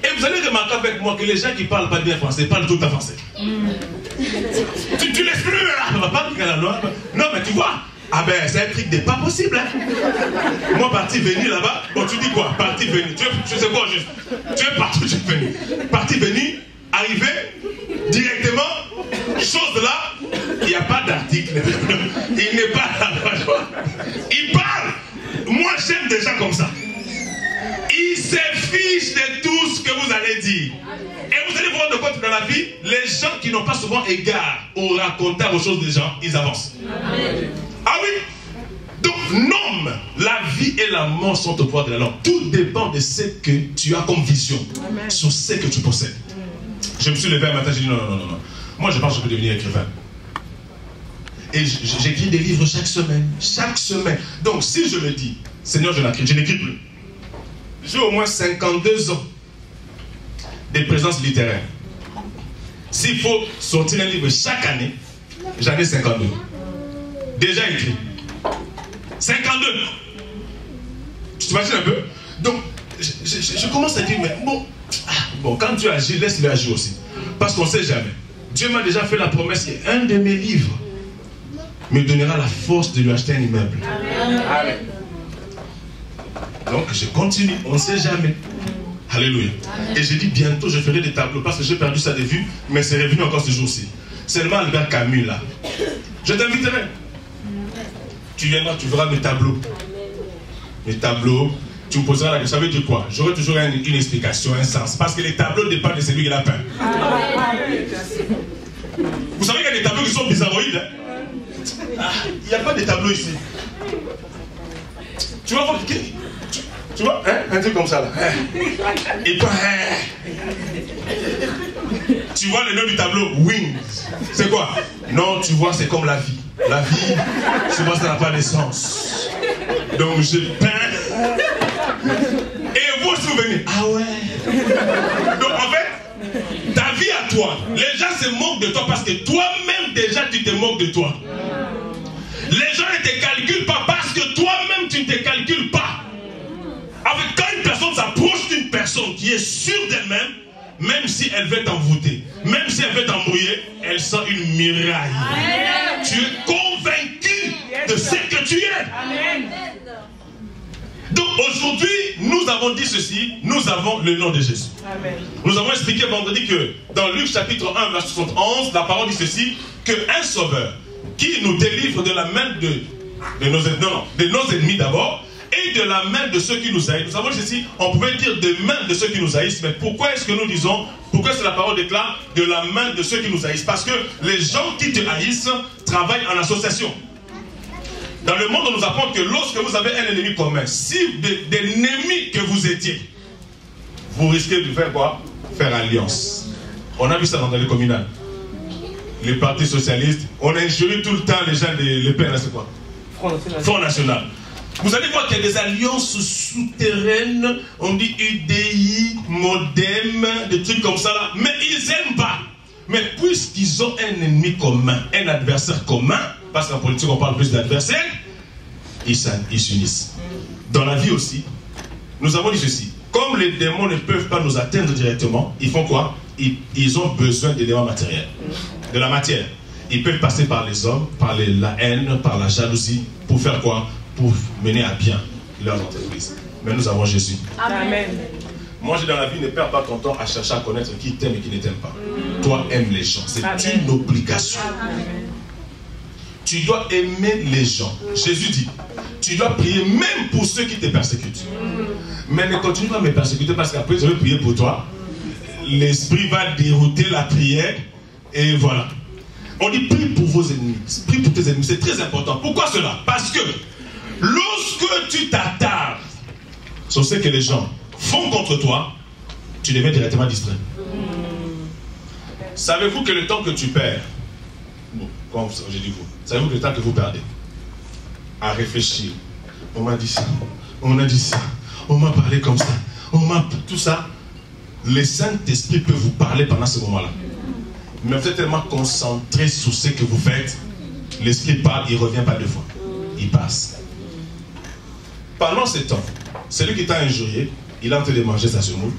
Et vous allez remarquer avec moi que les gens qui parlent pas bien français parlent tout en français. Tu l'exprimes là. Non, mais tu vois. Ah ben, c'est un truc de pas possible. Hein. Moi, parti venir là-bas, bon, tu dis quoi? Parti venir. Tu sais quoi juste? Tu es partout, tu es venu. Parti venir, arrivé, directement, chose là, il n'y a pas d'article. Il n'est pas là. Il parle. Moi, j'aime des gens comme ça. Il se fiche de tout ce que vous allez dire. Et vous allez vous rendre compte dans la vie, les gens qui n'ont pas souvent égard au racontage aux choses des gens, ils avancent. Amen. Ah oui? Donc, nomme, la vie et la mort sont au pouvoir de la langue. Tout dépend de ce que tu as comme vision. Amen. Sur ce que tu possèdes. Je me suis levé un matin, j'ai dit non. Moi, je pense que je peux devenir écrivain. Et j'écris des livres chaque semaine. Chaque semaine. Donc si je me dis, Seigneur, je n'écris plus. J'ai au moins 52 ans de présence littéraire. S'il faut sortir un livre chaque année, j'en ai 52. Déjà écrit. 52. Tu t'imagines un peu? Donc, je commence à dire, mais bon, quand Dieu agit, laisse-le agir aussi. Parce qu'on ne sait jamais. Dieu m'a déjà fait la promesse qu'un de mes livres me donnera la force de lui acheter un immeuble. Amen. Donc, je continue. On ne sait jamais. Alléluia. Et j'ai dit bientôt je ferai des tableaux parce que j'ai perdu ça de vue, mais c'est revenu encore ce jour-ci. Seulement Albert Camus là. Je t'inviterai. Tu viendras, tu verras mes tableaux. Mes tableaux, tu me poseras la question, ça veut dire quoi? J'aurai toujours une explication, un sens. Parce que les tableaux dépendent de celui qui l'a peint. Vous savez qu'il y a des tableaux qui sont bizarroïdes. Hein? Il n'y a pas de tableaux ici. Tu vas voir. Tu vois, hein? Un truc comme ça là. Et toi, tu vois le nom du tableau, Wings. C'est quoi? Non, tu vois, c'est comme la vie. La vie, souvent ça n'a pas de sens. Donc je peins. Et vous vous venez. Ah ouais. Donc en fait, ta vie à toi, les gens se moquent de toi parce que toi-même déjà tu te moques de toi. Les gens ne te calculent pas parce que toi-même tu ne te calcules pas. Avec quand une personne s'approche d'une personne qui est sûre d'elle-même, même si elle veut t'envoûter, même si elle veut t'embrouiller, elle sent une muraille. Amen. Tu es convaincu de ce que tu es. Amen. Donc aujourd'hui, nous avons dit ceci, nous avons le nom de Jésus. Amen. Nous avons expliqué vendredi que dans Luc chapitre 1, verset 71, la parole dit ceci, qu'un sauveur qui nous délivre de la main de nos ennemis d'abord, et de la main de ceux qui nous haïssent. Nous savons ceci, on pouvait dire de main de ceux qui nous haïssent, mais pourquoi est-ce que nous disons, pourquoi est-ce que la parole déclare de la main de ceux qui nous haïssent? Parce que les gens qui te haïssent travaillent en association. Dans le monde, on nous apprend que lorsque vous avez un ennemi commun, si d'ennemis que vous étiez, vous risquez de faire quoi? Faire alliance. On a vu ça dans les communales. Les partis socialistes, on injurie tout le temps les gens de l'EPN, c'est quoi? Front National. Vous allez voir qu'il y a des alliances souterraines, on dit UDI, Modem, des trucs comme ça là, mais ils n'aiment pas. Mais puisqu'ils ont un ennemi commun, un adversaire commun, parce qu'en politique on parle plus d'adversaire, ils s'unissent. Dans la vie aussi, nous avons dit ceci, comme les démons ne peuvent pas nous atteindre directement, ils font quoi? Ils ont besoin d'éléments matériels, de la matière. Ils peuvent passer par les hommes, par la haine, par la jalousie, pour faire quoi? Pour mener à bien leur entreprise. Mais nous avons Jésus. Amen. Moi, j'ai dans la vie, ne perds pas ton temps à chercher à connaître qui t'aime et qui ne t'aime pas. Toi, aime les gens. C'est une obligation. Amen. Tu dois aimer les gens. Jésus dit, tu dois prier même pour ceux qui te persécutent. Mais ne continue pas à me persécuter parce qu'après, je vais prier pour toi. L'esprit va dérouter la prière et voilà. On dit prie pour vos ennemis. Prie pour tes ennemis. C'est très important. Pourquoi cela? Parce que lorsque tu t'attardes sur ce que les gens font contre toi, tu deviens directement distrait. Savez-vous que le temps que tu perds, bon, comme j'ai dit vous, savez-vous que le temps que vous perdez à réfléchir, on m'a dit ça, on a dit ça, on m'a parlé comme ça, on m'a tout ça, le Saint-Esprit peut vous parler pendant ce moment-là. Mais vous êtes tellement concentré sur ce que vous faites, l'Esprit parle, il ne revient pas deux fois, il passe. Pendant ce temps, celui qui t'a injurié, il est en train de manger sa semoule,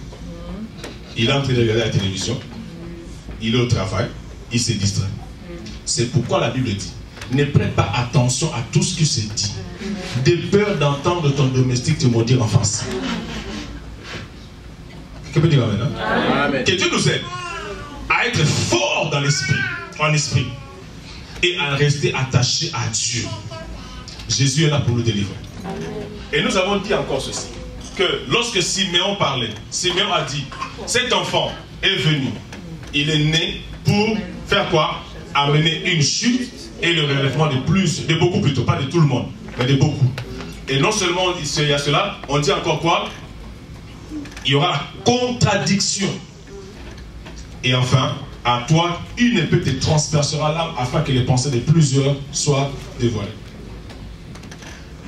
il est en train de regarder la télévision, il est au travail, il se distrait. C'est pourquoi la Bible dit, ne prête pas attention à tout ce qui se dit, de peur d'entendre ton domestique te maudire en face. Que peut dire amen, hein? Amen. Que Dieu nous aide à être fort dans l'esprit, en esprit, et à rester attaché à Dieu. Jésus est là pour nous délivrer. Et nous avons dit encore ceci, que lorsque Siméon parlait, Siméon a dit, cet enfant est venu, il est né pour faire quoi? Amener une chute et le relèvement de beaucoup plutôt, pas de tout le monde, mais de beaucoup. Et non seulement il y a cela, on dit encore quoi? Il y aura la contradiction. Et enfin, à toi, une épée te transpercera l'âme afin que les pensées de plusieurs soient dévoilées.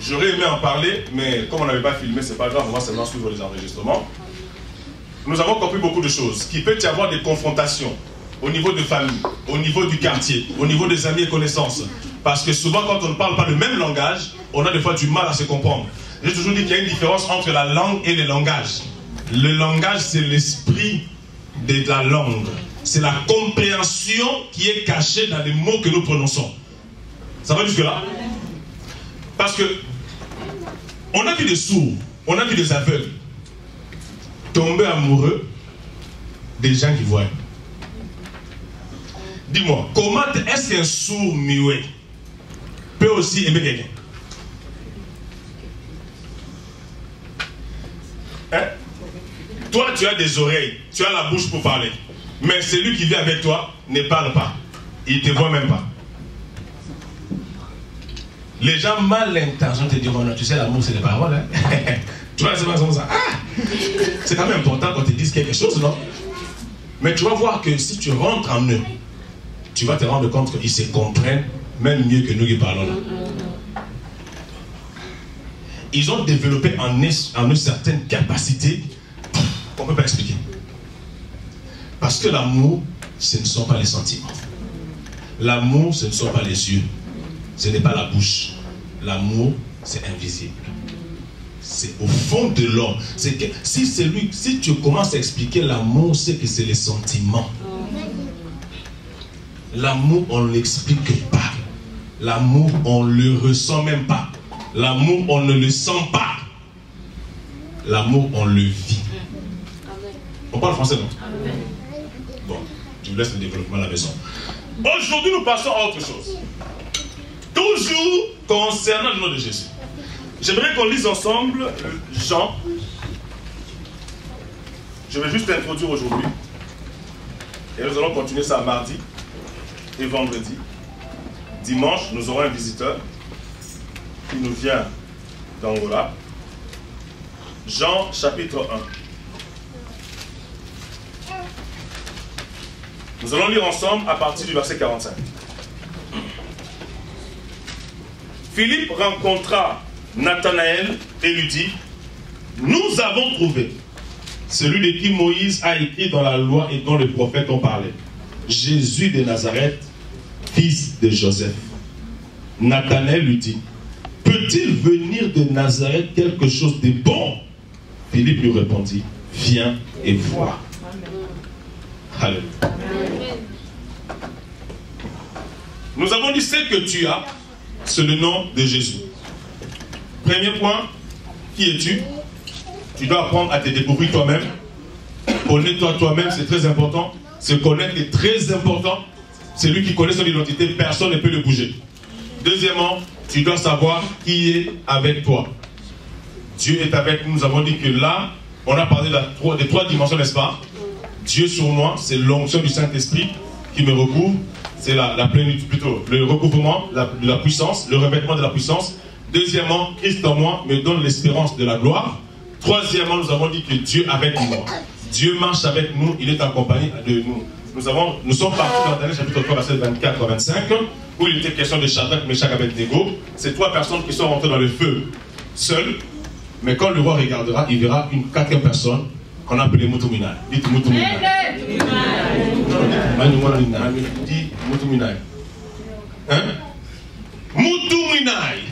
J'aurais aimé en parler, mais comme on n'avait pas filmé, c'est pas grave, on va seulement suivre les enregistrements. Nous avons compris beaucoup de choses, qu'il peut y avoir des confrontations au niveau de famille, au niveau du quartier, au niveau des amis et connaissances. Parce que souvent, quand on ne parle pas le même langage, on a des fois du mal à se comprendre. J'ai toujours dit qu'il y a une différence entre la langue et le langage. Le langage, c'est l'esprit de la langue. C'est la compréhension qui est cachée dans les mots que nous prononçons. Ça va jusque-là? Parce que on a vu des sourds, on a vu des aveugles tomber amoureux des gens qui voient. Dis-moi, comment est-ce qu'un sourd muet peut aussi aimer quelqu'un? Hein? Toi, tu as des oreilles, tu as la bouche pour parler. Mais celui qui vit avec toi ne parle pas. Il ne te voit même pas. Les gens mal intentionnés te diront, non, tu sais, l'amour, c'est les paroles. Hein? Tu vois, c'est pas comme ça. Ah, c'est quand même important qu'on te dise quelque chose, non? Mais tu vas voir que si tu rentres en eux, tu vas te rendre compte qu'ils se comprennent même mieux que nous qui parlons là. Ils ont développé en eux certaines capacités qu'on ne peut pas expliquer. Parce que l'amour, ce ne sont pas les sentiments. L'amour, ce ne sont pas les yeux. Ce n'est pas la bouche. L'amour, c'est invisible. C'est au fond de l'homme. C'est que si tu commences à expliquer l'amour, c'est que c'est les sentiments. L'amour, on ne l'explique pas. L'amour, on ne le ressent même pas. L'amour, on ne le sent pas. L'amour, on le vit. On parle français, non? Bon, je vous laisse le développement à la maison. Aujourd'hui, nous passons à autre chose. Toujours concernant le nom de Jésus. J'aimerais qu'on lise ensemble Jean. Je vais juste introduire aujourd'hui. Et nous allons continuer ça mardi et vendredi. Dimanche, nous aurons un visiteur qui nous vient d'Angola. Jean chapitre 1. Nous allons lire ensemble à partir du verset 45. Philippe rencontra Nathanaël et lui dit, nous avons trouvé celui de qui Moïse a écrit dans la loi et dont les prophètes ont parlé. Jésus de Nazareth, fils de Joseph. Nathanaël lui dit, peut-il venir de Nazareth quelque chose de bon? Philippe lui répondit, viens et vois. Alléluia. Nous avons dit ce que tu as, c'est le nom de Jésus. Premier point, qui es-tu? Tu dois apprendre à te découvrir toi-même. Connais-toi toi-même, c'est très important. Se connaître est très important. Celui qui connaît son identité, personne ne peut le bouger. Deuxièmement, tu dois savoir qui est avec toi. Dieu est avec nous. Nous avons dit que là, on a parlé des trois dimensions, n'est-ce pas? Dieu sur moi, c'est l'onction du Saint-Esprit qui me recouvre. C'est la plénitude, plutôt le recouvrement de la puissance, le revêtement de la puissance. Deuxièmement, Christ en moi me donne l'espérance de la gloire. Troisièmement, nous avons dit que Dieu est avec moi. Dieu marche avec nous, il est en compagnie de nous. Nous sommes partis dans Daniel chapitre 3, verset 24 à 25, où il était question de Shadrach, Meshach et Abednego. C'est trois personnes qui sont rentrées dans le feu seules. Mais quand le roi regardera, il verra une quatrième personne qu'on a appelée Mutuminai. Dites Mutuminai. Dis Mutuminai. Hein? Mutuminai.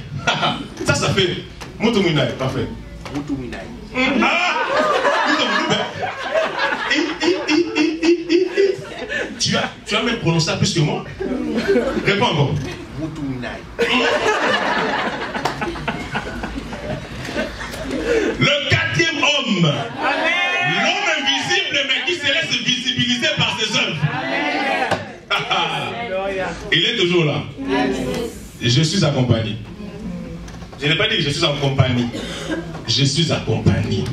Ça fait Mutuminai. Parfait. Mutuminai. Tu as même prononcé ça plus que moi. Réponds encore. Mutuminai. Le quatrième homme. L'homme invisible mais qui se laisse visibiliser par ses œuvres. Il est toujours là. Et je suis accompagné. Je n'ai pas dit que je suis en compagnie. Je suis accompagné.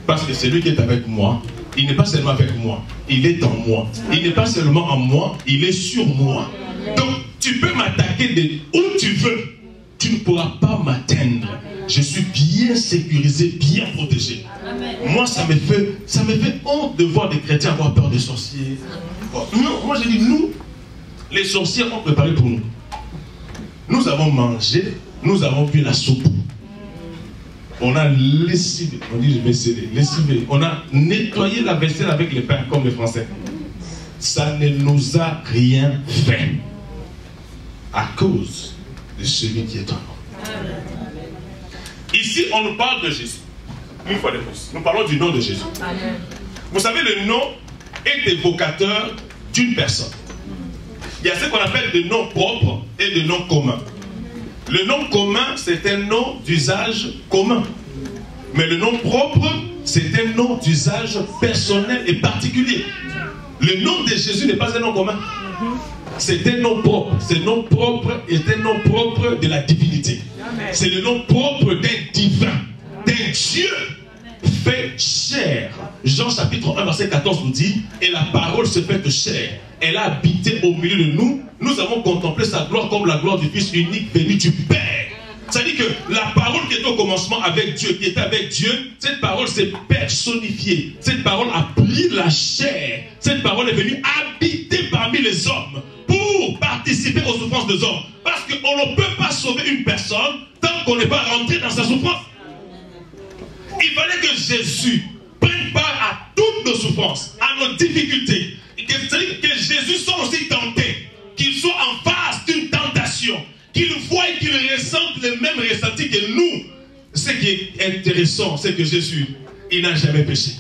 Parce que celui qui est avec moi, il n'est pas seulement avec moi, il est en moi. Il n'est pas seulement en moi, il est sur moi. Donc, tu peux m'attaquer de où tu veux. Tu ne pourras pas m'atteindre. je suis bien sécurisé, bien protégé. Amen. Moi, ça me fait honte de voir des chrétiens avoir peur des sorciers. Non, moi j'ai dit, nous, les sorciers ont préparé pour nous. Nous avons mangé, nous avons bu la soupe. On a lessivé, on dit je vais céder, lessivé. On a nettoyé la vaisselle avec les pains, comme les Français. Ça ne nous a rien fait. À cause de celui qui est en nous. Ici, on nous parle de Jésus. Une fois de plus, nous parlons du nom de Jésus. Amen. Vous savez, le nom est évocateur d'une personne. Il y a ce qu'on appelle des noms propres et des noms communs. Le nom commun, c'est un nom d'usage commun. Mais le nom propre, c'est un nom d'usage personnel et particulier. Le nom de Jésus n'est pas un nom commun. C'est un nom propre. Ce nom propre est un nom propre de la divinité. C'est le nom propre d'un divin, d'un Dieu fait chair. Jean chapitre 1 verset 14 nous dit, et la parole se fait chair. Elle a habité au milieu de nous. Nous avons contemplé sa gloire comme la gloire du Fils unique venu du Père. C'est-à-dire que la parole qui était au commencement avec Dieu, qui était avec Dieu, cette parole s'est personnifiée. Cette parole a pris la chair. Cette parole est venue habiter parmi les hommes pour participer aux souffrances des hommes. Parce qu'on ne peut pas sauver une personne tant qu'on n'est pas rentré dans sa souffrance. Il fallait que Jésus prenne part à toutes nos souffrances, à nos difficultés. C'est-à-dire que Jésus soit aussi tenté, qu'il soit en face d'une tentation, qu'il voie et qu'il ressente les mêmes ressentis que nous. Ce qui est intéressant, c'est que Jésus, il n'a jamais péché.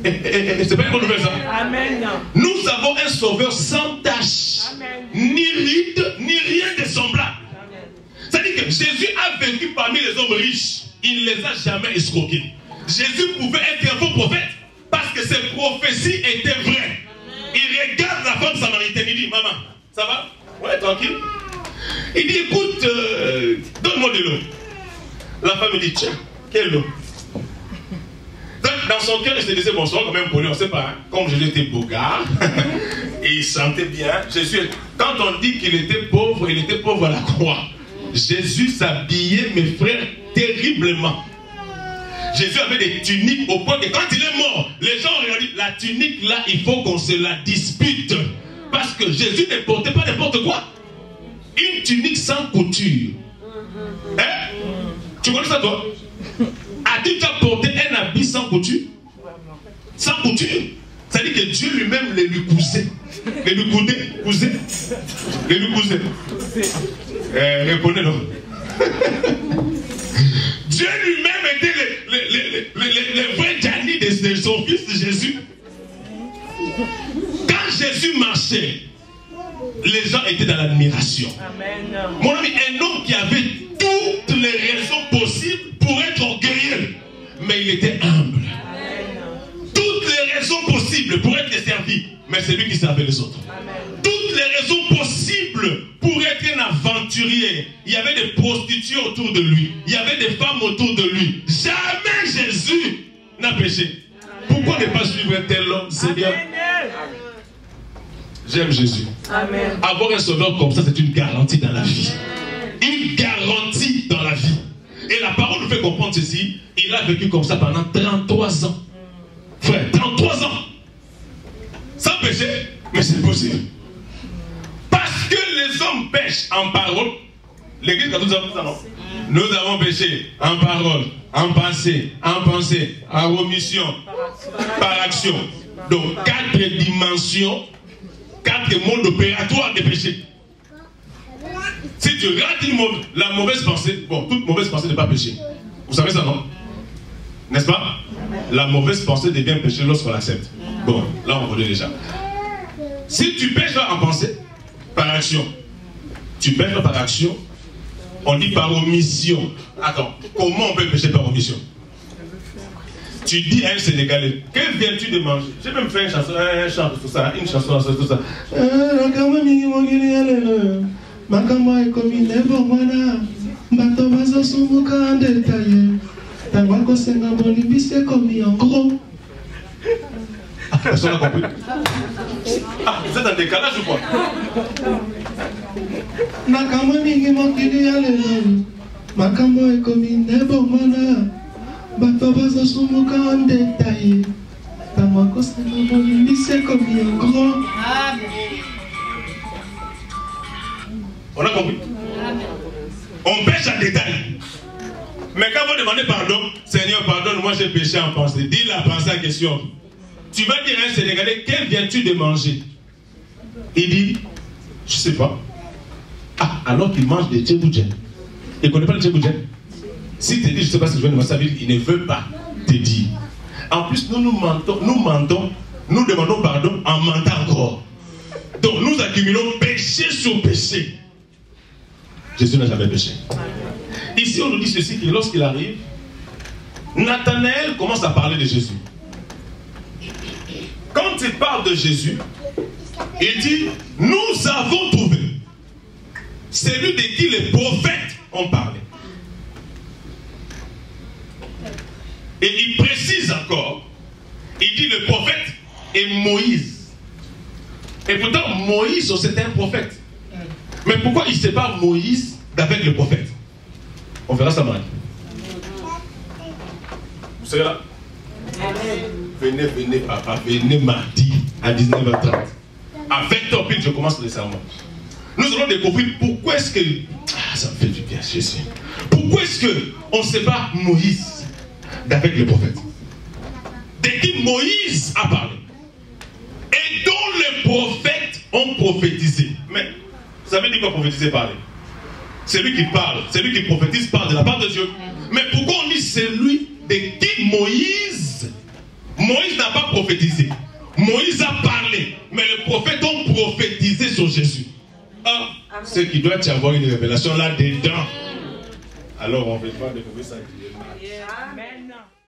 C'est pas une bonne nouvelle ça. Amen. Nous avons un sauveur sans tache, ni ride, ni rien de semblable. C'est-à-dire que Jésus a vécu parmi les hommes riches. Il ne les a jamais escroqués. Jésus pouvait être un faux prophète parce que ses prophéties étaient vraies. Il regarde la femme samaritaine, il dit, maman, ça va? Ouais, tranquille. Il dit, écoute, donne-moi de l'eau. La femme lui dit, tiens, quelle eau? Dans son cœur, il se disait, bonsoir, quand même poli, on ne sait pas, hein. Comme Jésus était beau gars, et il sentait bien. Jésus, quand on dit qu'il était pauvre, il était pauvre à la croix. Jésus s'habillait, mes frères, terriblement. Jésus avait des tuniques au point que quand il est mort, les gens ont dit, la tunique là, il faut qu'on se la dispute. Parce que Jésus ne portait pas n'importe quoi. Une tunique sans couture. Hein? Tu connais ça toi? As-tu déjà porté un habit sans couture? Sans couture? C'est-à-dire que Dieu lui-même les lui cousait. Les lui cousait. Les lui cousait. Répondez non. Dieu lui-même était les vrais Djani de son fils de Jésus. Quand Jésus marchait, les gens étaient dans l'admiration. Mon ami, un homme qui avait toutes les raisons possibles pour être orgueilleux, mais il était humble. Toutes les raisons possibles pour être servi, mais c'est lui qui servait les autres. Toutes les raisons possibles pour être un aventurier. Il y avait des prostituées autour de lui. Il y avait des femmes autour de lui. Jamais Jésus n'a péché. Pourquoi ne pas suivre un tel homme, Seigneur? J'aime Jésus. Amen. Avoir un sauveur comme ça, c'est une garantie dans la vie. Une garantie dans la vie. Et la parole nous fait comprendre ceci. Il a vécu comme ça pendant 33 ans. Frère, 33 ans. Sans péché, mais c'est possible. Parce que les hommes pêchent en parole. L'église catholique nous avons ça, non? Nous avons péché en parole, en pensée, en omission, par action. Donc 4 dimensions, 4 modes opératoires de péché. Si tu rates la mauvaise pensée, bon, toute mauvaise pensée n'est pas péché. Vous savez ça, non? N'est-ce pas? La mauvaise pensée devient péché lorsqu'on l'accepte. Bon, là on connaît déjà. Si tu pêches en pensée, par action. Tu pêches par action, on dit par omission. Attends, comment on peut pécher par omission? Tu dis à un Sénégalais, que viens-tu de manger? J'ai même fait une chanson sur ça, une chanson sur tout ça. Personne n'a compris. Ah, vous êtes en décalage ou quoi? Makambo est comme une ebomana. Batobazo sumuka en détail. Tamako c'est lycée comme un grand. On a compris? On pêche en détail. Mais quand vous demandez pardon, Seigneur, pardonne-moi, j'ai péché en pensée. Dis la pensée en question. Tu vas dire à un Sénégalais, que viens-tu de manger? Il dit, je ne sais pas. Ah, alors qu'il mange des tchéboudjen. Il ne connaît pas le tchéboudjen. Si tu dis, je ne sais pas si je viens de manger, il ne veut pas te dire. En plus, nous mentons, nous demandons pardon en mentant encore. Donc nous accumulons péché sur péché. Jésus n'a jamais péché. Ici, on nous dit ceci, que lorsqu'il arrive, Nathanaël commence à parler de Jésus. Quand il parle de Jésus, il dit, nous avons trouvé celui de qui les prophètes ont parlé. Et il précise encore, il dit le prophète est Moïse. Et pourtant, Moïse, c'était un prophète. Mais pourquoi il sépare Moïse d'avec le prophète? On verra ça maintenant. Vous serez là? Venez, venez, papa, venez mardi à 19h30. À 20h pile, je commence le sermon. Nous allons découvrir pourquoi est-ce que... Ah, ça me fait du bien, Jésus. Pourquoi est-ce qu'on sépare Moïse d'avec le prophète? De qui Moïse a parlé. Et dont les prophètes ont prophétisé. Mais, vous savez dire quoi prophétiser, parler? Celui qui parle, celui qui prophétise parle de la part de Dieu. Mais pourquoi on dit celui de qui Moïse n'a pas prophétisé? Moïse a parlé, mais les prophètes ont prophétisé sur Jésus. Ah, c'est qu'il doit y avoir une révélation là-dedans. Alors on ne va pas découvrir ça.